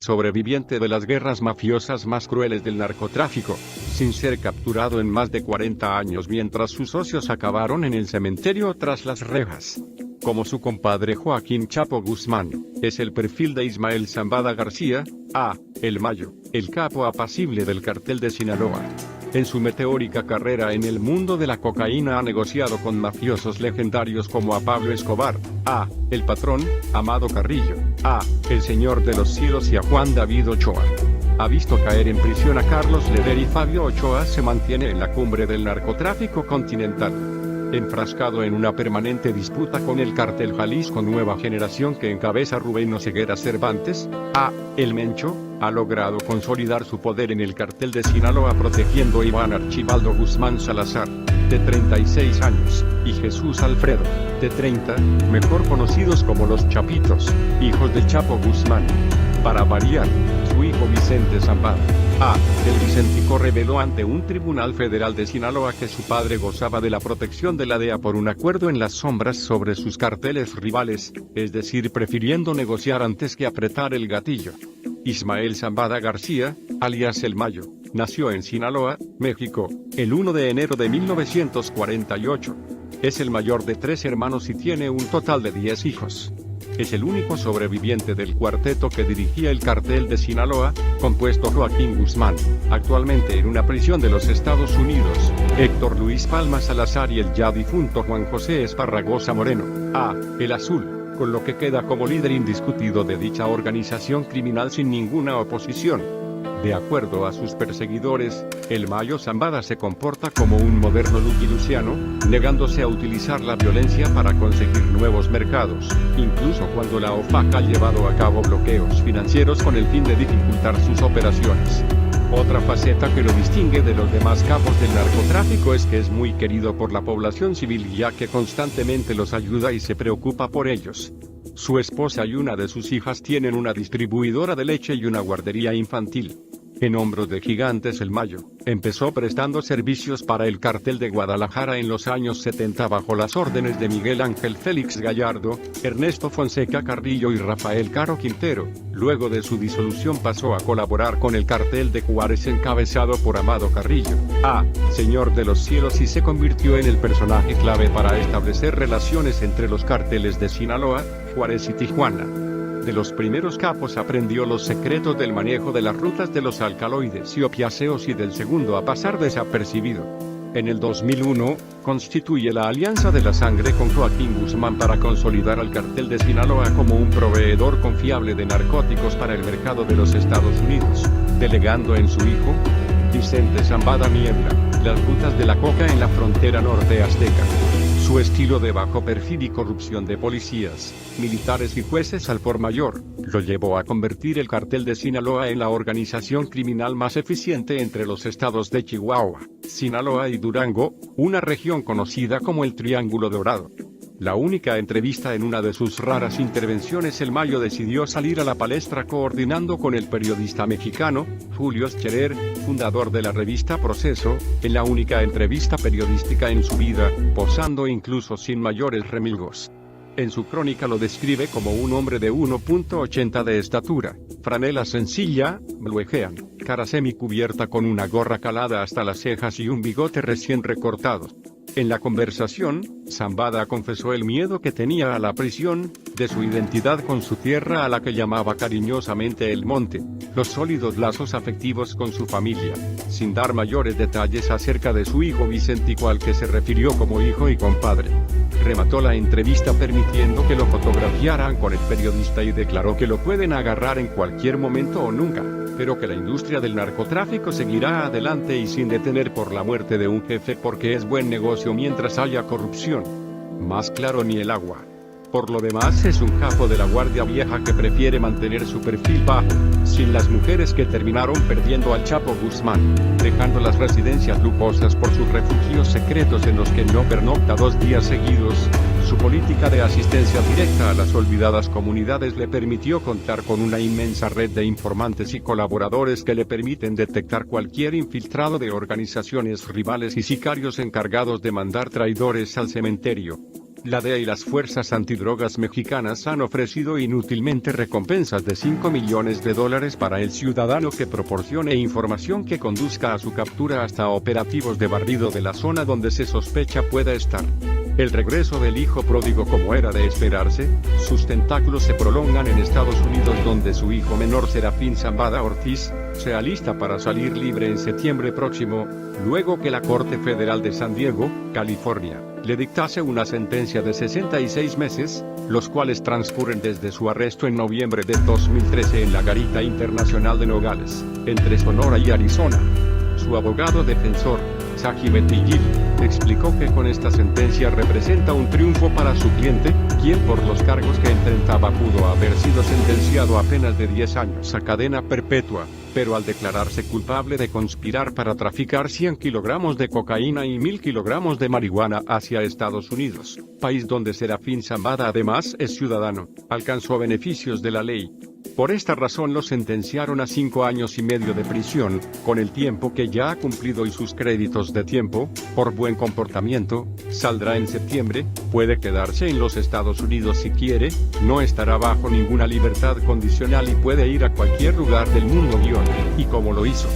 sobreviviente de las guerras mafiosas más crueles del narcotráfico, sin ser capturado en más de 40 años mientras sus socios acabaron en el cementerio tras las rejas. Como su compadre Joaquín Chapo Guzmán, es el perfil de Ismael Zambada García, El Mayo, el capo apacible del cartel de Sinaloa. En su meteórica carrera en el mundo de la cocaína ha negociado con mafiosos legendarios como a Pablo Escobar, El Patrón, Amado Carrillo, El Señor de los Cielos y a Juan David Ochoa. Ha visto caer en prisión a Carlos Leder y Fabio Ochoa se mantiene en la cumbre del narcotráfico continental. Enfrascado en una permanente disputa con el cartel Jalisco Nueva Generación que encabeza Rubén Oseguera Cervantes, El Mencho, ha logrado consolidar su poder en el cartel de Sinaloa protegiendo a Iván Archibaldo Guzmán Salazar, de 36 años, y Jesús Alfredo, de 30, mejor conocidos como los Chapitos, hijos del Chapo Guzmán. Para variar, su hijo Vicente Zambada, el Vicentico reveló ante un tribunal federal de Sinaloa que su padre gozaba de la protección de la DEA por un acuerdo en las sombras sobre sus carteles rivales, es decir, prefiriendo negociar antes que apretar el gatillo. Ismael Zambada García, alias El Mayo, nació en Sinaloa, México, el 1 de enero de 1948. Es el mayor de 3 hermanos y tiene un total de 10 hijos. Es el único sobreviviente del cuarteto que dirigía el cartel de Sinaloa, compuesto Joaquín Guzmán, actualmente en una prisión de los Estados Unidos, Héctor Luis Palma Salazar y el ya difunto Juan José Esparragosa Moreno, El Azul, con lo que queda como líder indiscutido de dicha organización criminal sin ninguna oposición. De acuerdo a sus perseguidores, El Mayo Zambada se comporta como un moderno Lucky Luciano, negándose a utilizar la violencia para conseguir nuevos mercados, incluso cuando la OFAC ha llevado a cabo bloqueos financieros con el fin de dificultar sus operaciones. Otra faceta que lo distingue de los demás capos del narcotráfico es que es muy querido por la población civil ya que constantemente los ayuda y se preocupa por ellos. Su esposa y una de sus hijas tienen una distribuidora de leche y una guardería infantil. En hombros de gigantes El Mayo, empezó prestando servicios para el cartel de Guadalajara en los años 70 bajo las órdenes de Miguel Ángel Félix Gallardo, Ernesto Fonseca Carrillo y Rafael Caro Quintero. Luego de su disolución pasó a colaborar con el cartel de Juárez encabezado por Amado Carrillo, Señor de los Cielos y se convirtió en el personaje clave para establecer relaciones entre los carteles de Sinaloa, Juárez y Tijuana. De los primeros capos aprendió los secretos del manejo de las rutas de los alcaloides y opiáceos y del segundo a pasar desapercibido. En el 2001, constituye la Alianza de la Sangre con Joaquín Guzmán para consolidar al cartel de Sinaloa como un proveedor confiable de narcóticos para el mercado de los Estados Unidos, delegando en su hijo, Vicente Zambada Niebla, las rutas de la coca en la frontera norte azteca. Su estilo de bajo perfil y corrupción de policías, militares y jueces al por mayor, lo llevó a convertir el cartel de Sinaloa en la organización criminal más eficiente entre los estados de Chihuahua, Sinaloa y Durango, una región conocida como el Triángulo Dorado. La única entrevista en una de sus raras intervenciones El Mayo decidió salir a la palestra coordinando con el periodista mexicano, Julio Scherer, fundador de la revista Proceso, en la única entrevista periodística en su vida, posando incluso sin mayores remilgos. En su crónica lo describe como un hombre de 1.80 de estatura, franela sencilla, bluejean, cara semicubierta con una gorra calada hasta las cejas y un bigote recién recortado. En la conversación, Zambada confesó el miedo que tenía a la prisión, de su identidad con su tierra a la que llamaba cariñosamente El Monte, los sólidos lazos afectivos con su familia, sin dar mayores detalles acerca de su hijo Vicentico al que se refirió como hijo y compadre. Remató la entrevista permitiendo que lo fotografiaran con el periodista y declaró que lo pueden agarrar en cualquier momento o nunca, pero que la industria del narcotráfico seguirá adelante y sin detener por la muerte de un jefe porque es buen negocio mientras haya corrupción. Más claro ni el agua. Por lo demás es un capo de la guardia vieja que prefiere mantener su perfil bajo, sin las mujeres que terminaron perdiendo al Chapo Guzmán, dejando las residencias lujosas por sus refugios secretos en los que no pernocta 2 días seguidos. Su política de asistencia directa a las olvidadas comunidades le permitió contar con una inmensa red de informantes y colaboradores que le permiten detectar cualquier infiltrado de organizaciones rivales y sicarios encargados de mandar traidores al cementerio. La DEA y las fuerzas antidrogas mexicanas han ofrecido inútilmente recompensas de $5 millones para el ciudadano que proporcione información que conduzca a su captura hasta operativos de barrido de la zona donde se sospecha pueda estar. El regreso del hijo pródigo, como era de esperarse, sus tentáculos se prolongan en Estados Unidos, donde su hijo menor Serafín Zambada Ortiz se alista para salir libre en septiembre próximo, luego que la Corte Federal de San Diego, California, le dictase una sentencia de 66 meses, los cuales transcurren desde su arresto en noviembre de 2013 en la Garita Internacional de Nogales, entre Sonora y Arizona. Su abogado defensor, Saji Betigil, explicó que con esta sentencia representa un triunfo para su cliente, quien por los cargos que enfrentaba pudo haber sido sentenciado a apenas de 10 años a cadena perpetua, pero al declararse culpable de conspirar para traficar 100 kilogramos de cocaína y 1000 kilogramos de marihuana hacia Estados Unidos, país donde Serafín Zambada además es ciudadano, alcanzó beneficios de la ley. Por esta razón lo sentenciaron a 5 años y medio de prisión, con el tiempo que ya ha cumplido y sus créditos de tiempo, por buen comportamiento, saldrá en septiembre, puede quedarse en los Estados Unidos si quiere, no estará bajo ninguna libertad condicional y puede ir a cualquier lugar del mundo y como lo hizo.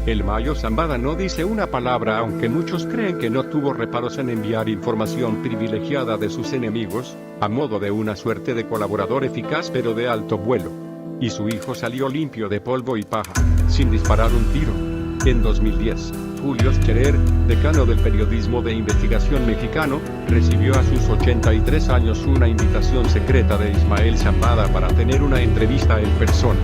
El Mayo Zambada no dice una palabra, aunque muchos creen que no tuvo reparos en enviar información privilegiada de sus enemigos, a modo de una suerte de colaborador eficaz pero de alto vuelo. Y su hijo salió limpio de polvo y paja, sin disparar un tiro. En 2010, Julio Scherer, decano del periodismo de investigación mexicano, recibió a sus 83 años una invitación secreta de Ismael Zambada para tener una entrevista en persona.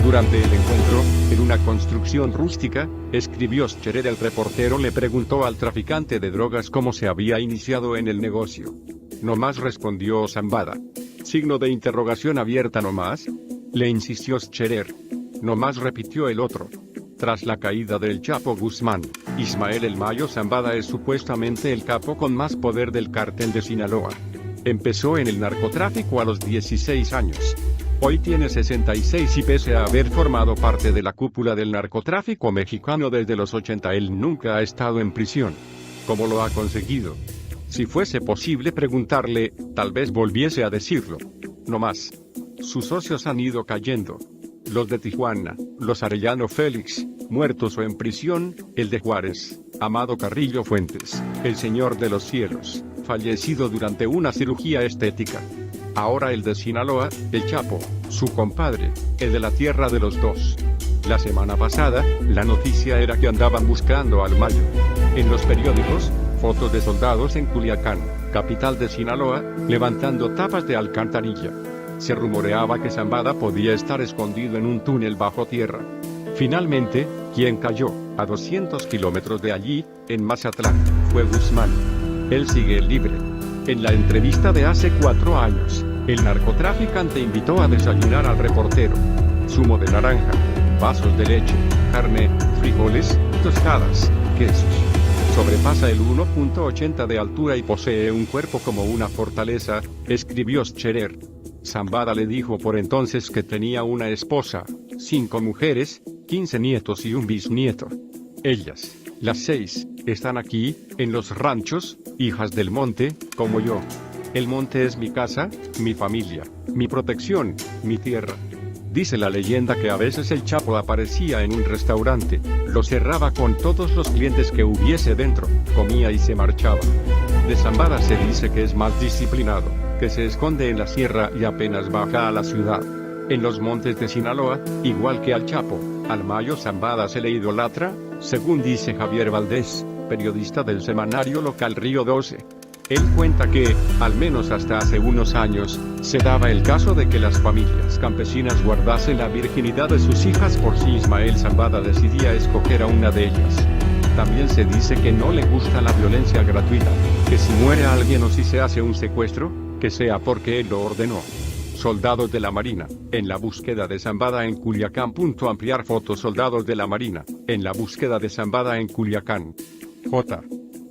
Durante el encuentro, en una construcción rústica, escribió Scherer, el reportero le preguntó al traficante de drogas cómo se había iniciado en el negocio. No más, respondió Zambada. Signo de interrogación abierta. No más, le insistió Scherer. No más, repitió el otro. Tras la caída del Chapo Guzmán, Ismael El Mayo Zambada es supuestamente el capo con más poder del cártel de Sinaloa. Empezó en el narcotráfico a los 16 años. Hoy tiene 66 y pese a haber formado parte de la cúpula del narcotráfico mexicano desde los 80, él nunca ha estado en prisión. ¿Cómo lo ha conseguido? Si fuese posible preguntarle, tal vez volviese a decirlo. No más. Sus socios han ido cayendo. Los de Tijuana, los Arellano Félix, muertos o en prisión, el de Juárez, Amado Carrillo Fuentes, el Señor de los Cielos, fallecido durante una cirugía estética. Ahora el de Sinaloa, el Chapo, su compadre, el de la tierra de los dos. La semana pasada, la noticia era que andaban buscando al Mayo. En los periódicos, fotos de soldados en Culiacán, capital de Sinaloa, levantando tapas de alcantarilla. Se rumoreaba que Zambada podía estar escondido en un túnel bajo tierra. Finalmente, quien cayó, a 200 kilómetros de allí, en Mazatlán, fue Guzmán. Él sigue libre. En la entrevista de hace 4 años, el narcotraficante invitó a desayunar al reportero. Zumo de naranja, vasos de leche, carne, frijoles, tostadas, quesos. Sobrepasa el 1.80 de altura y posee un cuerpo como una fortaleza, escribió Scherer. Zambada le dijo por entonces que tenía una esposa, 5 mujeres, 15 nietos y un bisnieto. Ellas, las 6, están aquí, en los ranchos, hijas del monte, como yo. El monte es mi casa, mi familia, mi protección, mi tierra. Dice la leyenda que a veces el Chapo aparecía en un restaurante, lo cerraba con todos los clientes que hubiese dentro, comía y se marchaba. De Zambada se dice que es más disciplinado, que se esconde en la sierra y apenas baja a la ciudad. En los montes de Sinaloa, igual que al Chapo, al Mayo Zambada se le idolatra, según dice Javier Valdés, periodista del semanario local Río 12. Él cuenta que, al menos hasta hace unos años, se daba el caso de que las familias campesinas guardasen la virginidad de sus hijas por si Ismael Zambada decidía escoger a una de ellas. También se dice que no le gusta la violencia gratuita, que si muere alguien o si se hace un secuestro, que sea porque él lo ordenó. Soldados de la Marina, en la búsqueda de Zambada en Culiacán. Ampliar fotos. Soldados de la Marina, en la búsqueda de Zambada en Culiacán. J.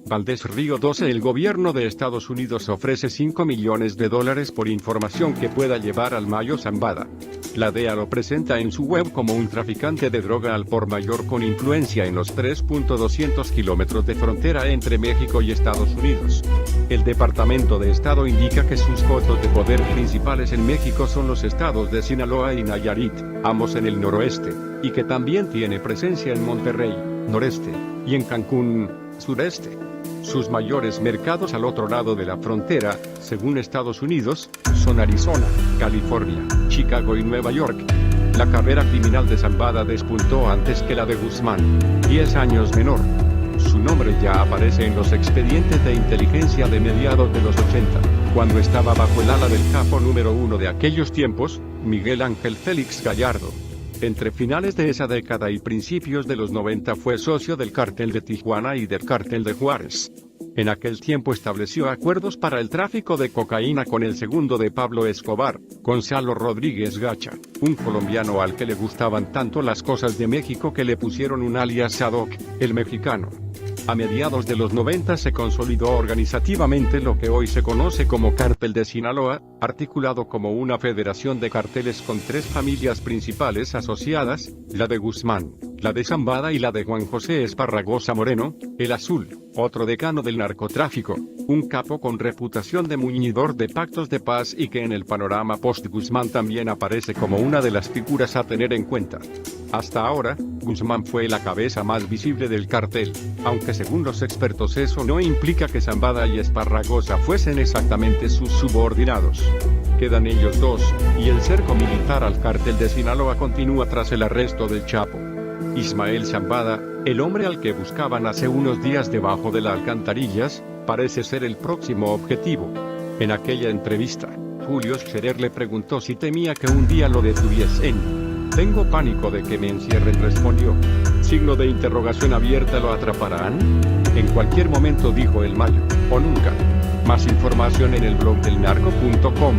Valdés Río 12. El gobierno de Estados Unidos ofrece $5 millones por información que pueda llevar al Mayo Zambada. La DEA lo presenta en su web como un traficante de droga al por mayor con influencia en los 3.200 kilómetros de frontera entre México y Estados Unidos. El Departamento de Estado indica que sus cotos de poder principales en México son los estados de Sinaloa y Nayarit, ambos en el noroeste, y que también tiene presencia en Monterrey, noreste, y en Cancún, sureste. Sus mayores mercados al otro lado de la frontera, según Estados Unidos, son Arizona, California, Chicago y Nueva York. La carrera criminal de Zambada despuntó antes que la de Guzmán, 10 años menor. Su nombre ya aparece en los expedientes de inteligencia de mediados de los 80, cuando estaba bajo el ala del capo número 1 de aquellos tiempos, Miguel Ángel Félix Gallardo. Entre finales de esa década y principios de los 90 fue socio del Cártel de Tijuana y del Cártel de Juárez. En aquel tiempo estableció acuerdos para el tráfico de cocaína con el segundo de Pablo Escobar, Gonzalo Rodríguez Gacha, un colombiano al que le gustaban tanto las cosas de México que le pusieron un alias ad hoc, el mexicano. A mediados de los 90 se consolidó organizativamente lo que hoy se conoce como Cártel de Sinaloa, articulado como una federación de carteles con 3 familias principales asociadas, la de Guzmán, la de Zambada y la de Juan José Esparragosa Moreno, el Azul, otro decano del narcotráfico, un capo con reputación de muñidor de pactos de paz y que en el panorama post-Guzmán también aparece como una de las figuras a tener en cuenta. Hasta ahora, Guzmán fue la cabeza más visible del cartel, aunque según los expertos eso no implica que Zambada y Esparragosa fuesen exactamente sus subordinados. Quedan ellos dos, y el cerco militar al Cártel de Sinaloa continúa tras el arresto del Chapo. Ismael Zambada, el hombre al que buscaban hace unos días debajo de las alcantarillas, parece ser el próximo objetivo. En aquella entrevista, Julio Scherer le preguntó si temía que un día lo detuviesen. «Tengo pánico de que me encierren», respondió. Signo de interrogación abierta. ¿Lo atraparán? En cualquier momento, dijo el Mayo, o nunca. Más información en el blog del narco.com.